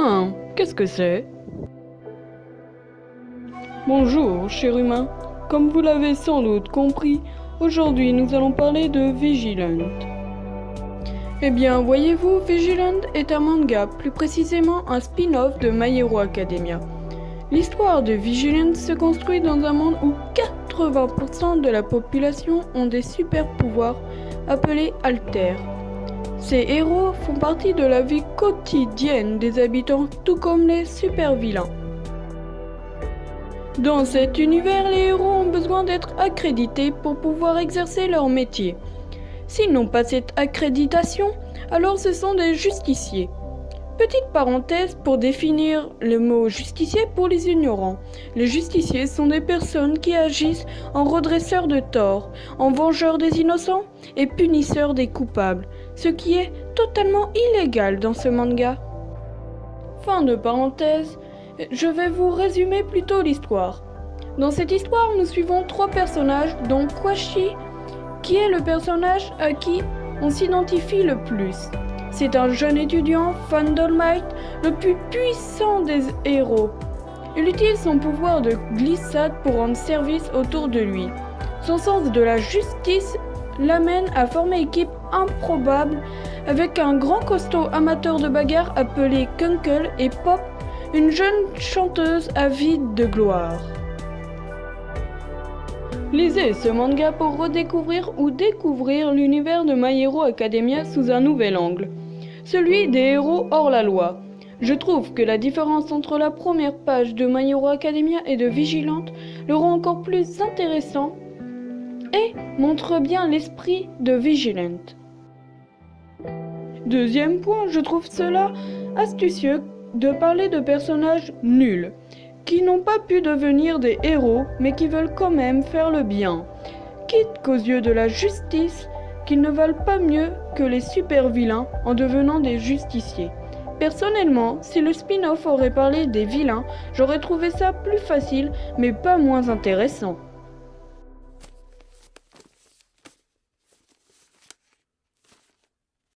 Hein, qu'est-ce que c'est? Bonjour, cher humain. Comme vous l'avez sans doute compris, aujourd'hui nous allons parler de Vigilant. Eh bien, voyez-vous, Vigilant est un manga, plus précisément un spin-off de My Hero Academia. L'histoire de Vigilant se construit dans un monde où 80% de la population ont des super pouvoirs appelés Alter. Ces héros font partie de la vie quotidienne des habitants, tout comme les super vilains. Dans cet univers, les héros ont besoin d'être accrédités pour pouvoir exercer leur métier. S'ils n'ont pas cette accréditation, alors ce sont des justiciers. Petite parenthèse pour définir le mot justicier pour les ignorants. Les justiciers sont des personnes qui agissent en redresseurs de tort, en vengeurs des innocents et punisseurs des coupables, ce qui est totalement illégal dans ce manga. Fin de parenthèse, je vais vous résumer plutôt l'histoire. Dans cette histoire, nous suivons 3 personnages, dont Kwashi, qui est le personnage à qui on s'identifie le plus. C'est un jeune étudiant fan d'All Might, le plus puissant des héros. Il utilise son pouvoir de glissade pour rendre service autour de lui. Son sens de la justice l'amène à former équipe improbable avec un grand costaud amateur de bagarre appelé Kunkel et Pop, une jeune chanteuse avide de gloire. Lisez ce manga pour redécouvrir ou découvrir l'univers de My Hero Academia sous un nouvel angle, celui des héros hors la loi. Je trouve que la différence entre la première page de My Hero Academia et de Vigilante le rend encore plus intéressant et montre bien l'esprit de Vigilant. Deuxième point, je trouve cela astucieux de parler de personnages nuls, qui n'ont pas pu devenir des héros, mais qui veulent quand même faire le bien, quitte qu'aux yeux de la justice, qu'ils ne valent pas mieux que les super vilains en devenant des justiciers. Personnellement, si le spin-off aurait parlé des vilains, j'aurais trouvé ça plus facile, mais pas moins intéressant.